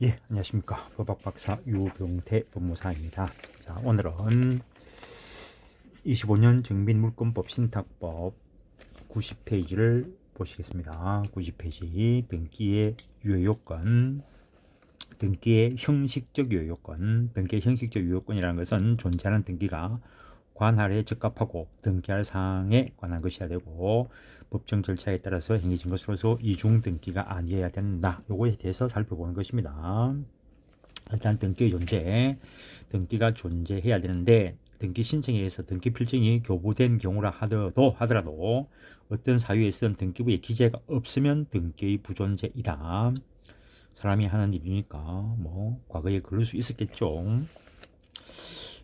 예, 안녕하십니까. 법학박사 유병태 법무사입니다. 자, 오늘은 25년 정빈물권법 신탁법 90페이지를 보시겠습니다. 90페이지 등기의 유효요건, 등기의 형식적 유효요건. 등기의 형식적 유효요건이라는 것은 존재하는 등기가 관할에 적합하고 등기할 사항에 관한 것이어야 되고 법정 절차에 따라서 행해진 것으로서 이중 등기가 아니어야 된다. 요거에 대해서 살펴보는 것입니다. 일단 등기의 존재, 등기가 존재해야 되는데 등기 신청에 의해서 등기 필증이 교부된 경우라 하더라도 어떤 사유에 있어서는 등기부에 기재가 없으면 등기의 부존재이다. 사람이 하는 일이니까 뭐 과거에 그럴 수 있었겠죠.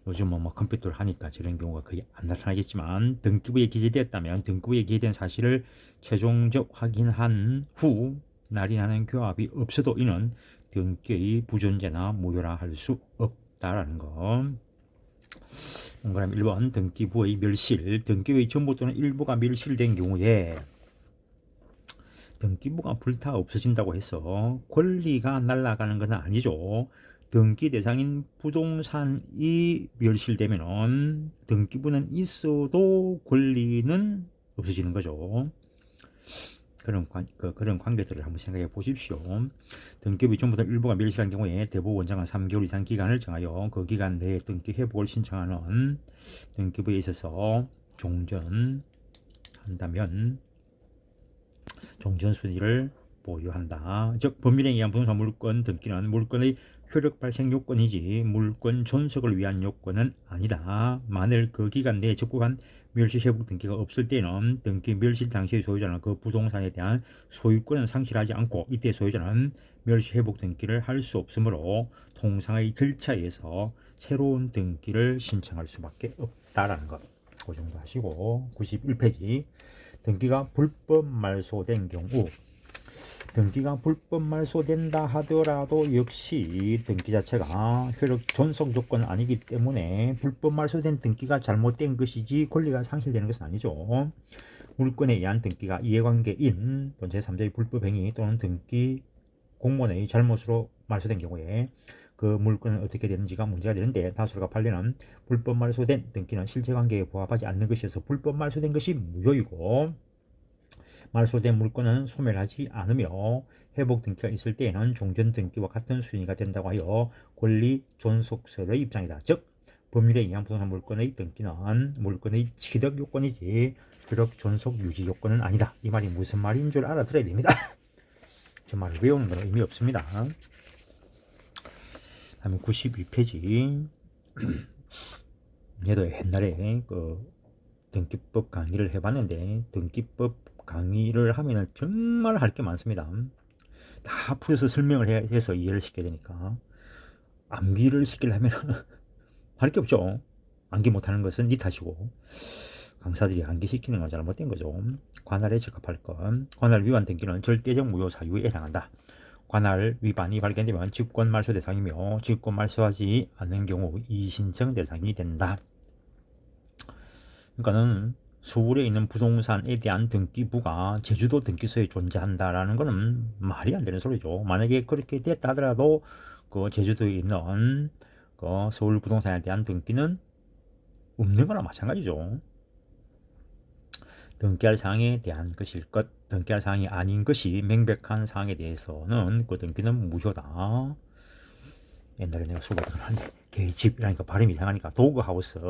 요즘은 뭐 컴퓨터를 하니까 저런 경우가 거의 안 나타나겠지만 등기부에 기재되었다면 등기부에 기재된 사실을 최종적 확인한 후 날인하는 교합이 없어도 이는 등기의 부존재나 무효라 할 수 없다라는 거. 그럼 1번 등기부의 멸실. 등기부의 전부 또는 일부가 멸실된 경우에 등기부가 불타 없어진다고 해서 권리가 날아가는 건 아니죠. 등기 대상인 부동산이 멸실되면은 등기부는 있어도 권리는 없어지는 거죠. 그런 관계들을 한번 생각해 보십시오. 등기부의 전부 다 일부가 멸실한 경우에 대부 원장은 3개월 이상 기간을 정하여 그 기간 내에 등기 회복을 신청하는 등기부에 있어서 종전한다면 종전 수리를 보유한다. 즉 법률에 의한 부동산 물권 등기는 물권의 효력 발생 요건이지 물권 존속을 위한 요건은 아니다. 만일 그 기간 내에 적법한 멸실 회복 등기가 없을 때는 등기 멸실 당시의 소유자는 그 부동산에 대한 소유권은 상실하지 않고 이때 소유자는 멸실 회복 등기를 할 수 없으므로 통상의 절차에 의해서 새로운 등기를 신청할 수밖에 없다라는 것. 그 정도 하시고 91페이지 등기가 불법 말소된 경우 등기가 불법 말소된다 하더라도 역시 등기 자체가 효력 존속 조건은 아니기 때문에 불법 말소된 등기가 잘못된 것이지 권리가 상실되는 것은 아니죠. 물권에 의한 등기가 이해관계인 또는 제3자의 불법 행위 또는 등기 공무원의 잘못으로 말소된 경우에 그 물건은 어떻게 되는지가 문제가 되는데 다수가 판례는 불법 말소된 등기는 실체관계에 부합하지 않는 것이어서 불법 말소된 것이 무효이고 말소된 물건은 소멸하지 않으며 회복 등기가 있을 때에는 종전 등기와 같은 수준이가 된다고 하여 권리 존속설의 입장이다. 즉 법률에 의한 부동산 물건의 등기는 물건의 취득 요건이지 효력 존속 유지 요건은 아니다. 이 말이 무슨 말인 줄 알아들어야 됩니다. 저 말을 외우는 건 의미 없습니다. 다음에 92페이지 얘도 옛날에 그 등기법 강의를 해봤는데 등기법 강의를 하면은 정말 할 게 많습니다. 다 풀어서 설명을 해서 이해를 시켜야 되니까 암기를 시키려면 할 게 없죠. 암기 못하는 것은 네 탓이고 강사들이 암기시키는 건 잘못된 거죠. 관할에 적합할 것. 관할 위반 등기는 절대적 무효 사유에 해당한다. 관할 위반이 발견되면 직권 말소 대상이며 직권 말소하지 않는 경우 이의신청 대상이 된다. 그러니까는 서울에 있는 부동산에 대한 등기부가 제주도 등기소에 존재한다라는 것은 말이 안 되는 소리죠. 만약에 그렇게 됐다 하더라도 그 제주도에 있는 그 서울 부동산에 대한 등기는 없는 거나 마찬가지죠. 등기할 사항에 대한 것일 것, 등기할 사항이 아닌 것이 명백한 사항에 대해서는 그 등기는 무효다. 옛날에 내가 수업하던 거 하는데 계집이라니까 발음이 이상하니까 도그하우스.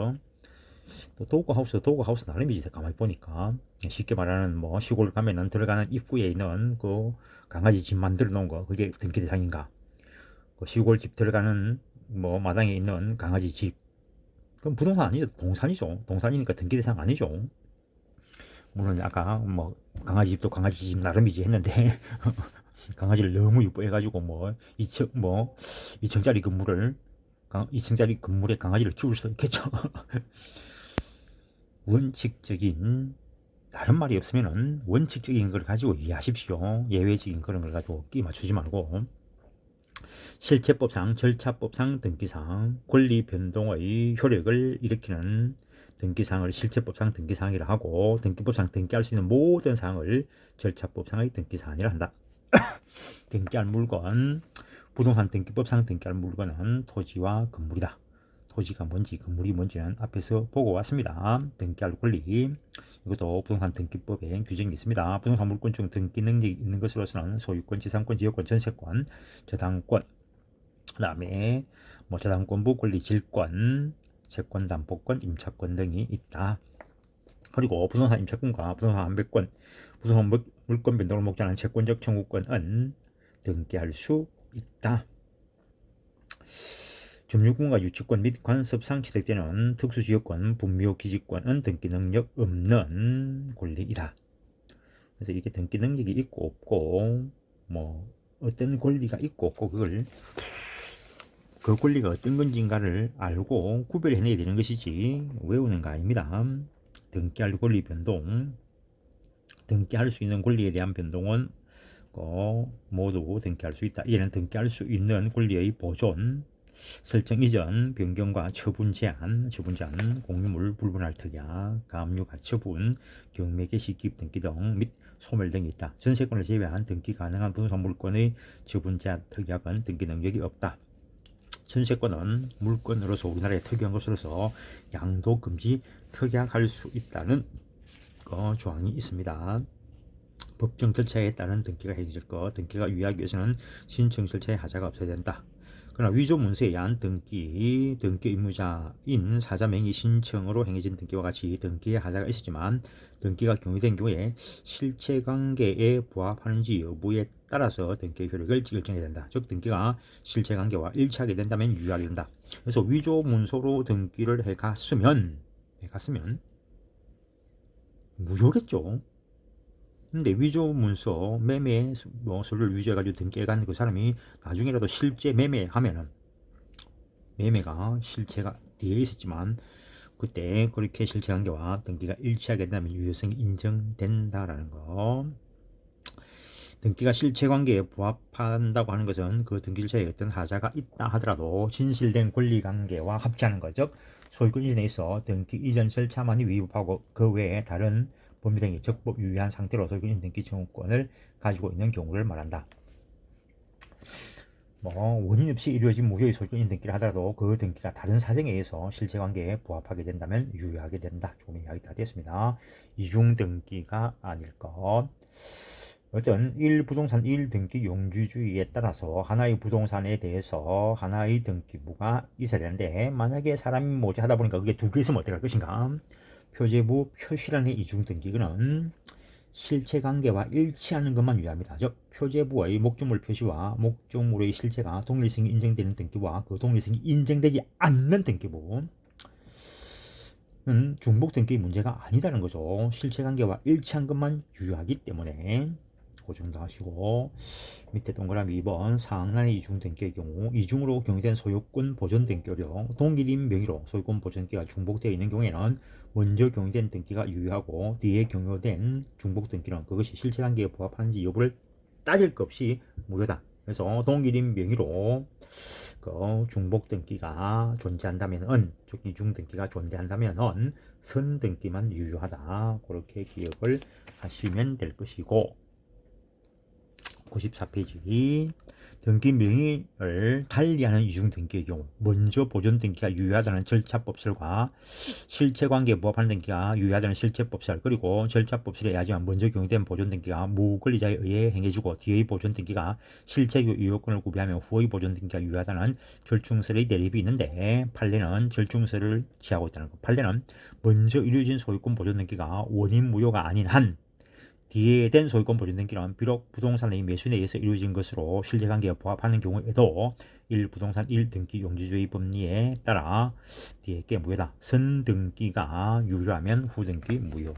또 도그하우스 나름이지. 가만히 보니까 쉽게 말하는 뭐 시골 가면은 들어가는 입구에 있는 그 강아지 집 만들어 놓은 거 그게 등기 대상인가? 그 시골 집 들어가는 뭐 마당에 있는 강아지 집 그럼 부동산 아니죠. 동산이죠. 동산이니까 등기 대상 아니죠. 물론 아까 뭐 강아지 집도 강아지 집 나름이지 했는데 강아지를 너무 이뻐해가지고 뭐 2층짜리 건물을 2층짜리 건물에 강아지를 키울 수 있겠죠. 원칙적인 다른 말이 없으면은 원칙적인 걸 가지고 이해하십시오. 예외적인 그런 걸 가지고 끼 맞추지 말고 실체법상 절차법상 등기상 권리 변동의 효력을 일으키는 등기사항을 실체법상 등기사항이라 하고 등기법상 등기할 수 있는 모든 사항을 절차법상의 등기사항이라 한다. 등기할 물건 부동산 등기법상 등기할 물건은 토지와 건물이다. 토지가 뭔지 건물이 뭔지는 앞에서 보고 왔습니다. 등기할 권리, 이것도 부동산 등기법에 규정이 있습니다. 부동산 물건 중 등기 능력이 있는 것으로서는 소유권, 지상권, 지역권, 전세권, 저당권, 그 다음에 뭐 저당권부, 권리, 질권, 채권, 담보권, 임차권 등이 있다. 그리고 부동산 임차권과 부동산 함배권, 부동산 물권 변동을 목적하는 채권적 청구권은 등기할 수 있다. 점유권과 유치권 및 관습상 취득되는 특수지역권, 분묘 기지권은 등기 능력 없는 권리이다. 그래서 이게 등기 능력이 있고 없고 뭐 어떤 권리가 있고 없고 그걸 그 권리가 어떤 건지인가를 알고 구별해내야 되는 것이지 외우는 거 아닙니다. 등기할 권리 변동, 등기할 수 있는 권리에 대한 변동은 모두 등기할 수 있다. 이는 등기할 수 있는 권리의 보존, 설정 이전, 변경과 처분 제한, 공유물 불분할 특약, 가압류 가처분, 경매 개시 기입 등기 등 및 소멸 등이 있다. 전세권을 제외한 등기 가능한 부동산 물건의 처분 제한 특약은 등기 능력이 없다. 전세권은 물건으로서 우리나라에 특이한 것으로서 양도 금지 특약할 수 있다는 조항이 있습니다. 법정 절차에 따른 등기가 해결될 것, 등기가 유효하기 위해서는 신청 절차에 하자가 없어야 된다. 그러나 위조 문서에 의한 등기 의무자인 사자 명의 신청으로 행해진 등기와 같이 등기에 하자가 있었지만 등기가 경위된 경우에 실체관계에 부합하는지 여부에 따라서 등기의 효력을 결정해야 된다. 즉 등기가 실체관계와 일치하게 된다면 유효하게 된다. 그래서 위조 문서로 등기를 해갔으면 무효겠죠. 근데 위조 문서 매매 서류를 위조해가지고 등기해간 그 사람이 나중에라도 실제 매매하면은 매매가 실체가 뒤에 있었지만 그때 그렇게 실체관계와 등기가 일치하게 된다면 유효성이 인정된다라는 거. 등기가 실체관계에 부합한다고 하는 것은 그 등기 절차에 어떤 하자가 있다 하더라도 진실된 권리관계와 합치하는 거죠. 소유권 이전에 있어 등기 이전 절차만이 위법하고 그 외에 다른 법률 등이 적법 유효한 상태로 소유권 이전 등기 청구권을 가지고 있는 경우를 말한다. 원인 없이 이루어진 무효의 소유권 이전 등기를 하더라도 그 등기가 다른 사정에 의해서 실체관계에 부합하게 된다면 유효하게 된다. 조금 이야기 다 됐습니다. 이중 등기가 아닐 것. 어떤 1부동산 1등기 용지주의에 따라서 하나의 부동산에 대해서 하나의 등기부가 있어야 되는데 만약에 사람이 모자하다 보니까 그게 두 개 있으면 어떻게 할 것인가. 표제부 표시란의 이중등기는 실체관계와 일치하는 것만 유효합니다. 즉 표제부의 목적물 표시와 목적물의 실체가 동일성이 인정되는 등기부와 그 동일성이 인정되지 않는 등기부는 중복 등기 문제가 아니다는 거죠. 실체관계와 일치한 것만 유효하기 때문에 그 정도 하시고 밑에 동그라미 2번 상란의 이중 등기의 경우 이중으로 경유된 소유권 보존 등기로 동일인 명의로 소유권 보존기가 중복되어 있는 경우에는 먼저 경유된 등기가 유효하고 뒤에 경유된 중복 등기는 그것이 실체관계에 부합하는지 여부를 따질 것 없이 무효다. 그래서 동일인 명의로 그 중복 등기가 존재한다면은 즉 이중 등기가 존재한다면은 선 등기만 유효하다. 그렇게 기억을 하시면 될 것이고 94페이지 등기 명의를 달리하는 이중 등기의 경우 먼저 보존 등기가 유효하다는 절차법설과 실체관계에 부합하는 등기가 유효하다는 실체법설 그리고 절차법설에 의하지만 먼저 경유된 보존 등기가 무권리자에 의해 행해지고 뒤의 보존 등기가 실체 유효권을 구비하며 후의 보존 등기가 유효하다는 절충설의 대립이 있는데 판례는 절충설을 취하고 있다는 것. 판례는 먼저 이루어진 소유권 보존 등기가 원인 무효가 아닌 한 뒤에 된 소유권 보존 등기는 비록 부동산의 매수인에 의해서 이루어진 것으로 실체관계에 부합하는 경우에도 1부동산 1등기 용지주의 법리에 따라 뒤에 게 무효다. 선등기가 유효하면 후등기 무효.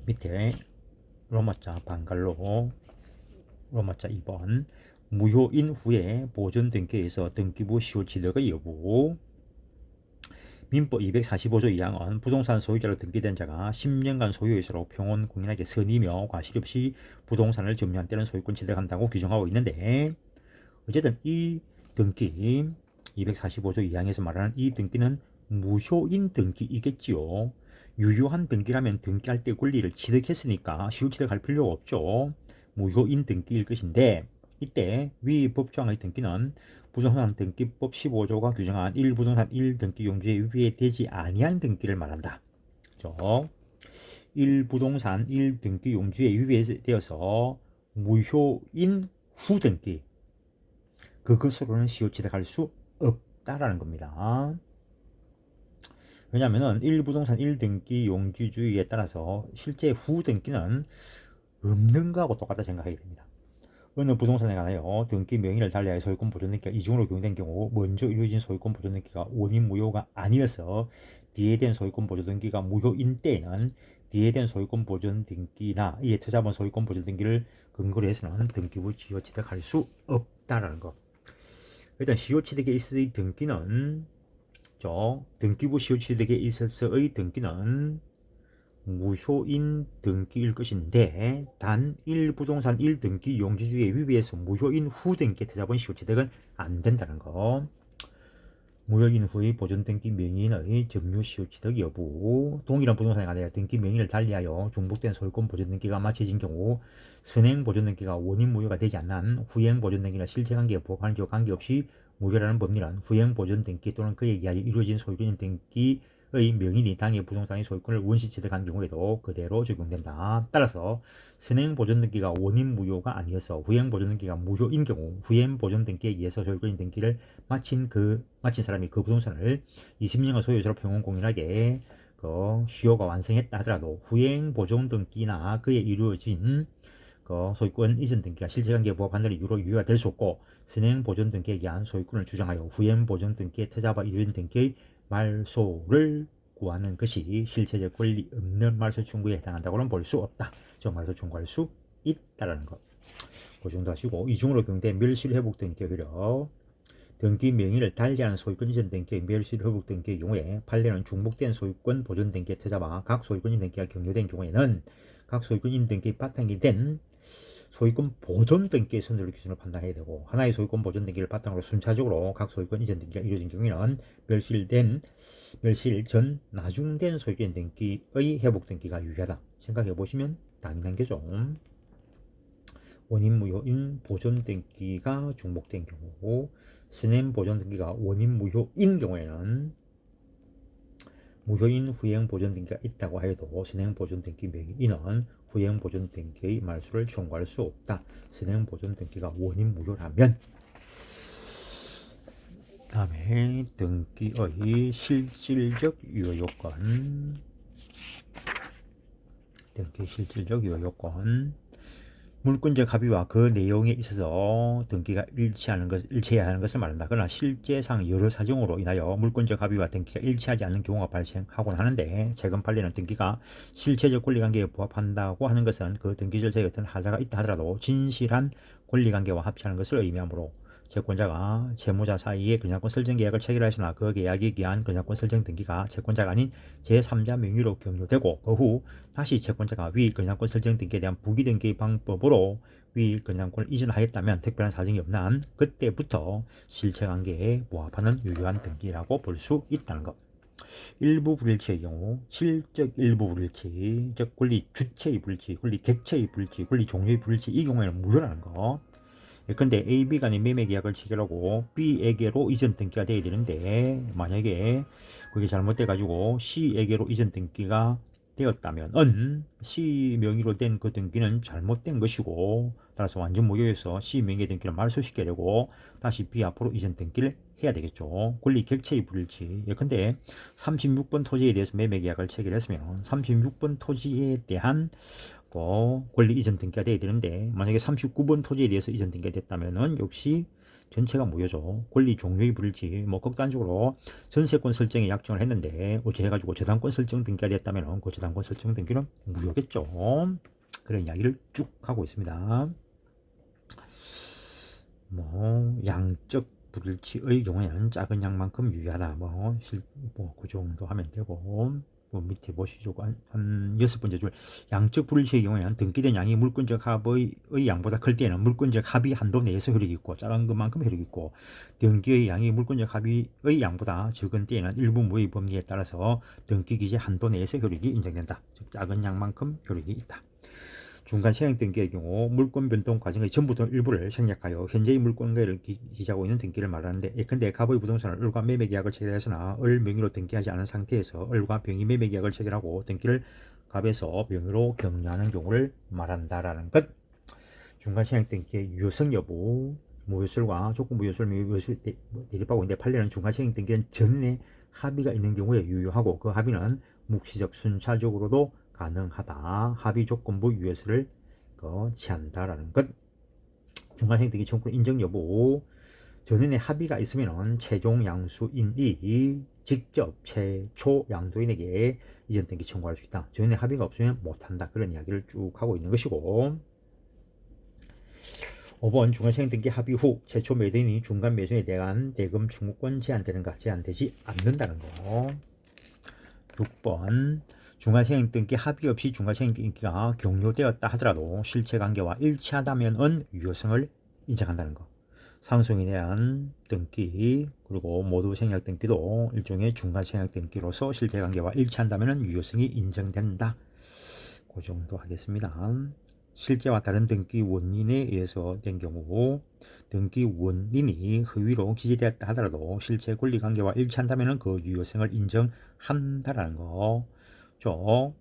밑에 로마자 반갈로 로마자 2번 무효인 후에 보존 등기에서 등기부 시효 취득의 여부. 민법 245조 2항은 부동산 소유자로 등기된 자가 10년간 소유의사로 평온 공인하게 선의며 과실 없이 부동산을 점유한 때는 소유권 취득한다고 규정하고 있는데 어쨌든 이 등기 245조 2항에서 말하는 이 등기는 무효인 등기이겠지요. 유효한 등기라면 등기할 때 권리를 취득했으니까 시효 취득할 필요가 없죠. 무효인 등기일 것인데 이때 위 법조항의 등기는 부동산 등기법 15조가 규정한 1부동산 1등기 용지에 위배되지 아니한 등기를 말한다. 1부동산 1등기 용지에 위배되어서 무효인 후 등기, 그것으로는 시효 취득할 수 없다라는 겁니다. 왜냐하면 1부동산 1등기 용지주의에 따라서 실제 후 등기는 없는 거하고 똑같다 생각하게 됩니다. 어느 부동산에 관하여 등기 명의를 달리하여 소유권 보존 등기가 이중으로 경유된 경우 먼저 이루어진 소유권 보존 등기가 원인 무효가 아니어서 뒤에 된 소유권 보존 등기가 무효인 때에는 뒤에 된 소유권 보존 등기나 이에 투자본 소유권 보존 등기를 근거로 해서는 등기부 시효 취득할 수 없다라는 것. 일단 시효 취득에 있어의 등기는 등기부 시효 취득에 있어서의 등기는 무효인 등기일 것인데 단 1부동산 1등기 용지주의 위배에서 무효인 후 등기 투자본 시효 취득은 안 된다는 거. 무효인 후의 보존 등기 명의인의 점유 시효 취득 여부, 동일한 부동산에 관하여 등기 명의를 달리하여 중복된 소유권 보존 등기가 마쳐진 경우 선행 보존 등기가 원인 무효가 되지 않는 후행 보존 등기나 실체 관계에 부합하는 지와 관계없이 무효라는 법리는 후행 보존 등기 또는 그에 의하여 이루어진 소유권 등기의 명인이 당해 부동산의 소유권을 원시 취득한 경우에도 그대로 적용된다. 따라서 선행 보존 등기가 원인 무효가 아니어서 후행 보존 등기가 무효인 경우 후행 보존 등기에 의해서 소유권 등기를 마친 사람이 그 부동산을 20년간 소유자로 평온공인하게 시효가 완성했다 하더라도 후행 보존 등기나 그에 이루어진 소유권 이전 등기가 실체관계에 부합한다는 이유로 유효가 될 수 없고 선행 보존 등기에 의한 소유권을 주장하여 후행 보존 등기의 퇴자바 이루어진 등기의 말소를 구하는 것이 실체적 권리 없는 말소 청구에 해당한다고는 볼 수 없다. 즉 말소 청구할 수 있다라는 것. 그 정도 하시고 이중으로 경된 멸실 회복 등기 효력. 등기 명의를 달리하는 소유권 이전 등기의 멸실 회복 등기의 경우에 판례는 중복된 소유권 보존 등기의 퇴자와 각 소유권 이전 등기가 경료된 경우에는 각 소유권 이전 등기의 바탕이 된 소유권 보존 등기의 선별 기준을 판단해야 되고 하나의 소유권 보존 등기를 바탕으로 순차적으로 각 소유권 이전 등기가 이루어진 경우에는 멸실 전 나중된 소유권 등기의 회복 등기가 유효하다 생각해 보시면 당연한 게죠. 원인 무효인 보존 등기가 중복된 경우 선행 보존 등기가 원인 무효인 경우에는 무효인 후행 보존 등기가 있다고 하여도 선행 보존 등기 명의인은 후행 보존 등기의 말소를 청구할 수 없다. 선행 보존 등기가 원인 무효라면. 다음에 등기의 실질적 유효 요건. 등기 실질적 유효 요건. 물권적 합의와 그 내용에 있어서 등기가 일치해야 하는 것을 말한다. 그러나 실제상 여러 사정으로 인하여 물권적 합의와 등기가 일치하지 않는 경우가 발생하곤 하는데 최근 판례는 등기가 실체적 권리관계에 부합한다고 하는 것은 그 등기 절차에 어떤 하자가 있다 하더라도 진실한 권리관계와 합치하는 것을 의미하므로 채권자가 채무자 사이에 근저권 설정 계약을 체결하였으나 그 계약에 기한 근저권 설정 등기가 채권자가 아닌 제3자 명의로 경료되고 그 후 다시 채권자가 위 근저권 설정 등기에 대한 부기등기 방법으로 위 근저권을 이전하였다면 특별한 사정이 없는 한 그때부터 실체관계에 부합하는 유효한 등기라고 볼 수 있다는 것. 일부 불일치의 경우 실적 일부 불일치, 즉 권리 주체의 불일치, 권리 객체의 불일치, 권리 종류의 불일치 이 경우에는 무효라는 거. 예컨대 A, B 간의 매매 계약을 체결하고 B에게로 이전 등기가 돼야 되는데 만약에 그게 잘못돼 가지고 C에게로 이전 등기가 되었다면 C 명의로 된 그 등기는 잘못된 것이고 따라서 완전 무효해서 C 명의의 등기를 말소시켜야 되고 다시 B 앞으로 이전 등기를 해야 되겠죠. 권리 객체의 불일치. 예컨대 36번 토지에 대해서 매매 계약을 체결했으면 36번 토지에 대한 권리 이전 등기가 돼야 되는데 만약에 39번 토지에 대해서 이전 등기가 됐다면은 역시 전체가 무효죠. 권리 종류의 불일치. 극단적으로 전세권 설정에 약정을 했는데 어찌 해가지고 저당권 설정 등기가 됐다면 그 저당권 설정 등기는 무효겠죠. 그런 이야기를 쭉 하고 있습니다. 양적 불일치의 경우에는 작은 양만큼 유효하다. 그 정도 하면 되고. 밑에 보시죠. 한 6번째 줄. 양적 불일치의 경우에는 등기된 양이 물권적 합의 양보다 클 때에는 물권적 합의 한도 내에서 효력이 있고 작은 것만큼 효력이 있고 등기의 양이 물권적 합의의 양보다 적은 때에는 일부 무효의 법리에 따라서 등기 기재 한도 내에서 효력이 인정된다. 즉 작은 양만큼 효력이 있다. 중간 시행 등기의 경우 물권 변동 과정의 전부 또는 일부를 생략하여 현재의 물권가를 기재하고 있는 등기를 말하는데, 예컨대 갑의 부동산을 을과 매매 계약을 체결했으나 을 명의로 등기하지 않은 상태에서 을과 병이 매매 계약을 체결하고 등기를 갑에서 명의로 격려하는 경우를 말한다라는 것. 중간 시행 등기의 유효성 여부, 무효설과 조건부효설, 무효설 대립하고 있는데, 판례는 중간 시행 등기는 전에 합의가 있는 경우에 유효하고 그 합의는 묵시적 순차적으로도 가능하다. 합의 조건부 유효설을 취한다라는 것. 중간 시행 등기 청구 인정 여부, 전원의 합의가 있으면 최종 양수인이 직접 최초 양도인에게 이전 등기 청구할 수 있다. 전원의 합의가 없으면 못한다. 그런 이야기를 쭉 하고 있는 것이고, 5번 중간 시행 등기 합의 후 최초 매도인이 중간 매수인에 대한 대금 청구권 제한되는가? 제한되지 않는다는 거. 6번 중간 시행 등기 합의 없이 중간 시행 등기가 격려되었다 하더라도 실체 관계와 일치하다면은 유효성을 인정한다는 거. 상속인에 대한 등기 그리고 모두 생략 등기도 일종의 중간 생략 등기로서 실체 관계와 일치한다면 유효성이 인정된다. 그 정도 하겠습니다. 실제와 다른 등기 원인에 의해서 된 경우 등기 원인이 허위로 기재되었다 하더라도 실체 권리 관계와 일치한다면 그 유효성을 인정한다라는 거죠.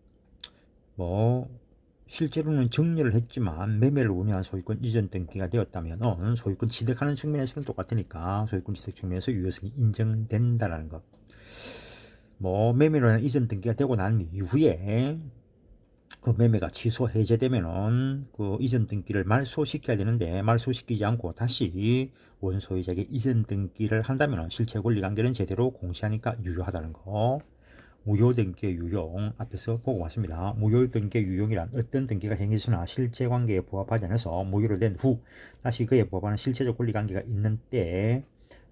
실제로는 정리를 했지만 매매를 운영한 소유권 이전 등기가 되었다면 소유권 취득하는 측면에서는 똑같으니까 소유권 취득 측면에서 유효성이 인정된다라는 것. 매매로 한 이전 등기가 되고 난 이후에 그 매매가 취소 해제되면은 그 이전 등기를 말소시켜야 되는데 말소시키지 않고 다시 원소유자에게 이전 등기를 한다면 실체 권리 관계는 제대로 공시하니까 유효하다는 거. 무효 등기의 유용 앞에서 보고 왔습니다. 무효 등기의 유용이란 어떤 등기가 행해지나 실체 관계에 부합하지 않아서 무효로 된 후 다시 그에 부합하는 실체적 권리 관계가 있는 때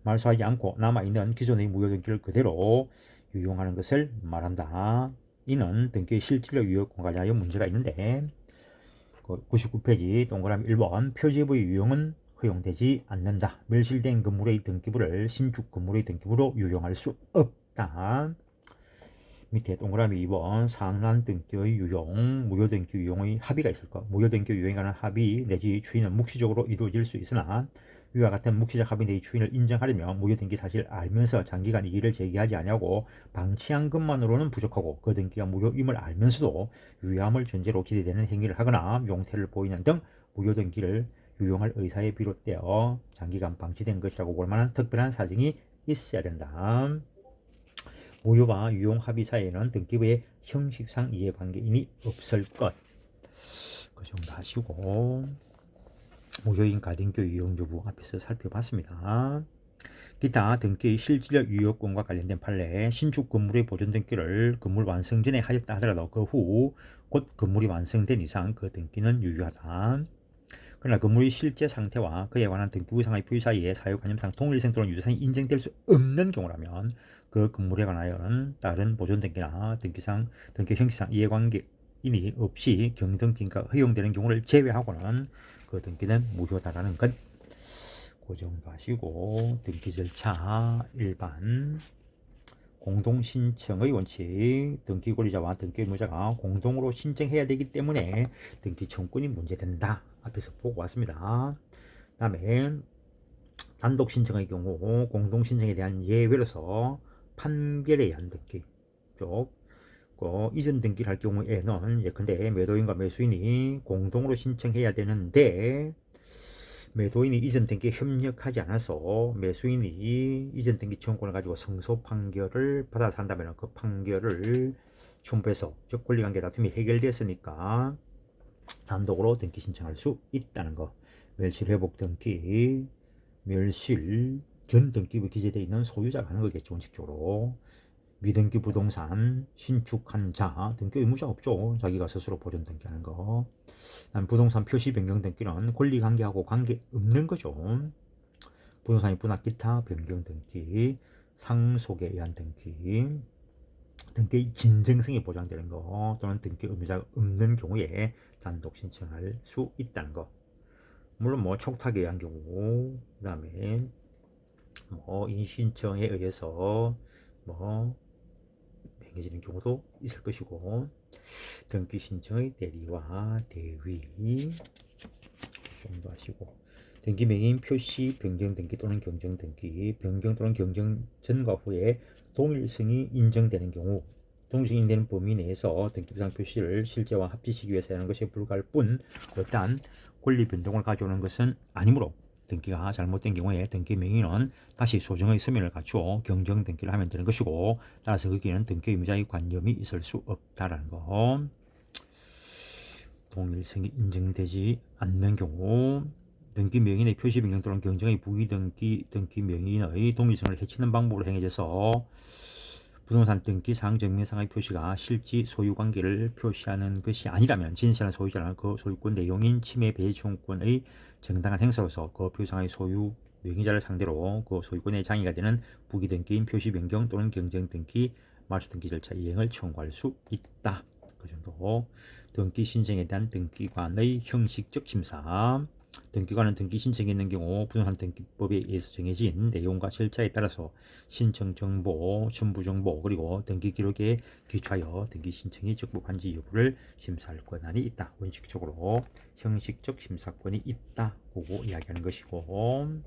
말소하지 않고 남아있는 기존의 무효 등기를 그대로 유용하는 것을 말한다. 이는 등기의 실질적 유효권 관련하여 문제가 있는데 99페이지 동그라미 1번 표지부의 유용은 허용되지 않는다. 멸실된 건물의 등기부를 신축 건물의 등기부로 유용할 수 없다. 밑에 동그라미 2번 상란 등기의 유용, 무효 등기 유용의 합의가 있을 것. 무효 등기 유용에 관한 합의 내지 추인은 묵시적으로 이루어질 수 있으나 위와 같은 묵시적 합의 내지 추인을 인정하려면 무효 등기 사실을 알면서 장기간 이의를 제기하지 아니하고 방치한 것만으로는 부족하고 그 등기가 무효임을 알면서도 유효함을 전제로 기대되는 행위를 하거나 용태를 보이는 등 무효 등기를 유용할 의사에 비롯되어 장기간 방치된 것이라고 볼 만한 특별한 사정이 있어야 된다. 무효와 유용 합의 사이에는 등기부의 형식상 이해관계인이 없을 것. 그 정도 하시고 무효인 가등기 유용 여부 앞에서 살펴봤습니다. 기타 등기의 실질적 유효권과 관련된 판례 신축 건물의 보존 등기를 건물 완성 전에 하였다 하더라도 그 후 곧 건물이 완성된 이상 그 등기는 유효하다. 그러나 건물의 실제 상태와 그에 관한 등기부상의 표시 사이에 사유관념상 통일성 또는 유효성이 인정될 수 없는 경우라면 그 건물에 관하여는 다른 보존 등기나 등기 형식상 이해관계인이 없이 경등기가 허용되는 경우를 제외하고는 그 등기는 무효다라는 것. 그 정도 하시고 등기 절차 일반 공동신청의 원칙 등기 권리자와 등기 의무자가 공동으로 신청해야 되기 때문에 등기 청구권이 문제된다. 앞에서 보고 왔습니다. 다음에 단독 신청의 경우 공동 신청에 대한 예외로서 판결에 의한 등기 쪽 이전 등기를 할 경우에는 예컨대 매도인과 매수인이 공동으로 신청해야 되는데 매도인이 이전 등기에 협력하지 않아서 매수인이 이전 등기 청구권을 가지고 승소 판결을 받아서 한다면 그 판결을 첨부해서 즉 권리관계 다툼이 해결됐으니까 단독으로 등기 신청할 수 있다는 거. 멸실회복 등기, 멸실 전 등기부 기재되어 있는 소유자가 하는 거겠죠. 원칙적으로. 미등기 부동산 신축한 자 등기 의무자 없죠. 자기가 스스로 보존 등기하는 거. 부동산 표시 변경 등기는 권리 관계하고 관계 없는 거죠. 부동산이 분할 기타 변경 등기, 상속에 의한 등기, 등기의 진정성이 보장되는 거 또는 등기 의무자가 없는 경우에 단독 신청할 수 있다는 거. 물론 촉탁에 의한 경우, 그다음에 인신청에 의해서 맹해지는 경우도 있을 것이고 등기 신청의 대리와 대위 정도 하시고 등기 명의인 표시 변경 등기 또는 경정 등기 변경 또는 경정 전과 후에 동일성이 인정되는 경우 동일성이 인정되는 범위 내에서 등기부상 표시를 실제와 합치시기 위해 사용하는 것에 불과할 뿐 어떠한 권리 변동을 가져오는 것은 아니므로 등기가 잘못된 경우에 등기 명의는 다시 소정의 서면을 갖추어 경정 등기를 하면 되는 것이고 따라서 거기에는 등기 의무자의 관념이 있을 수 없다라는 거. 동일성이 인정되지 않는 경우 등기 명의인의 표시 변경 또는 경정의 부기등기 등기 명의인의 동일성을 해치는 방법으로 행해져서 부동산 등기상 증명상의 표시가 실지 소유관계를 표시하는 것이 아니라면 진실한 소유자는 그 소유권 내용인 침해 배정권의 정당한 행사로서 그 표시상의 소유 명의자를 상대로 그 소유권의 장애가 되는 부기등기인 표시 변경 또는 경정 등기 말소 등기 절차 이행을 청구할 수 있다. 그 정도. 등기 신청에 대한 등기관의 형식적 심사. 등기관은 등기 신청이 있는 경우 부동산 등기법에 의해서 정해진 내용과 절차에 따라서 신청 정보, 첨부 정보 그리고 등기 기록에 기초하여 등기 신청이 적법한지 여부를 심사할 권한이 있다. 원칙적으로 형식적 심사권이 있다고 이야기하는 것이고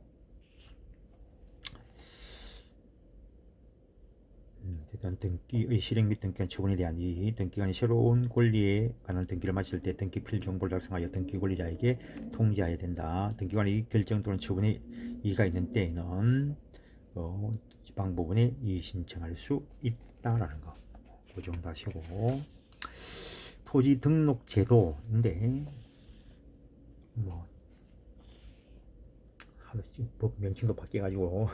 일단 등기의 실행 및 등기한 처분에 대한 이의 등기관이 새로운 권리에 관한 등기를 마칠 때 등기필 정보를 작성하여 등기 권리자에게 통지해야 된다. 등기관이 결정 또는 처분에 이의가 있는 때에는 지방법원에 이의 신청할 수 있다라는 거. 그 정도 하시고 토지 등록 제도인데 뭐 법 명칭도 바뀌어가지고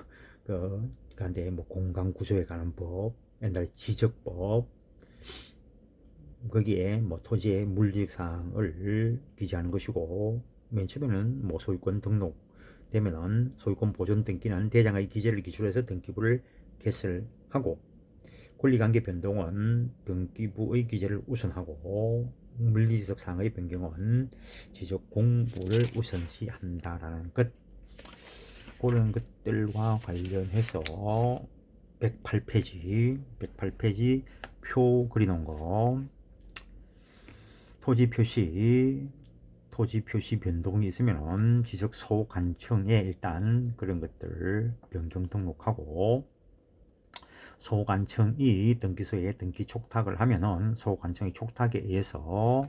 그런데 뭐 공간 구조에 관한 법, 옛날 지적법 거기에 뭐 토지의 물리적 사항을 기재하는 것이고 맨 처음에는 뭐 소유권 등록되면은 소유권 보존 등기는 대장의 기재를 기준으로 해서 등기부를 개설하고 권리관계 변동은 등기부의 기재를 우선하고 물리적 사항의 변경은 지적 공부를 우선시한다라는 것. 그런 것들과 관련해서 108페이지 표 그리는 거 토지 표시 변동이 있으면 지적 소관청에 일단 그런 것들 변경 등록하고 소관청이 등기소에 등기 촉탁을 하면은 소관청의 촉탁에 의해서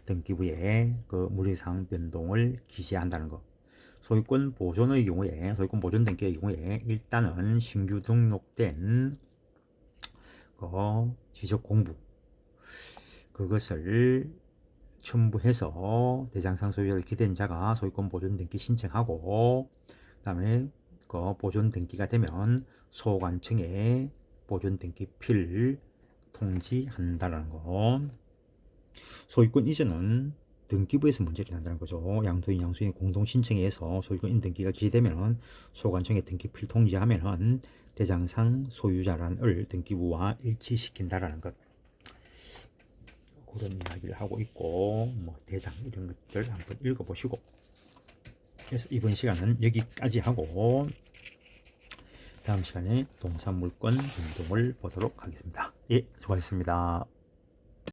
등기부에 그 물리상 변동을 기재한다는 거. 소유권 보존의 경우에 소유권 보존 등기의 경우에 일단은 신규 등록된 지적 공부 그것을 첨부해서 대장상 소유자를 기대는 자가 소유권 보존 등기 신청하고 그다음에 그 보존 등기가 되면 소관청에 보존 등기 필 통지한다는 거. 소유권 이전은 등기부에서 문제를 한다는 거죠. 양도인, 양수인 공동 신청에 의해서 소유권 이전 등기가 기재되면 소관청에 등기 필 통지하면은 대장상 소유자란을 등기부와 일치시킨다라는 것. 그런 이야기를 하고 있고 뭐 대장 이런 것들 한번 읽어보시고 그래서 이번 시간은 여기까지 하고 다음 시간에 동산물권 변동을 보도록 하겠습니다. 예, 수고하셨습니다.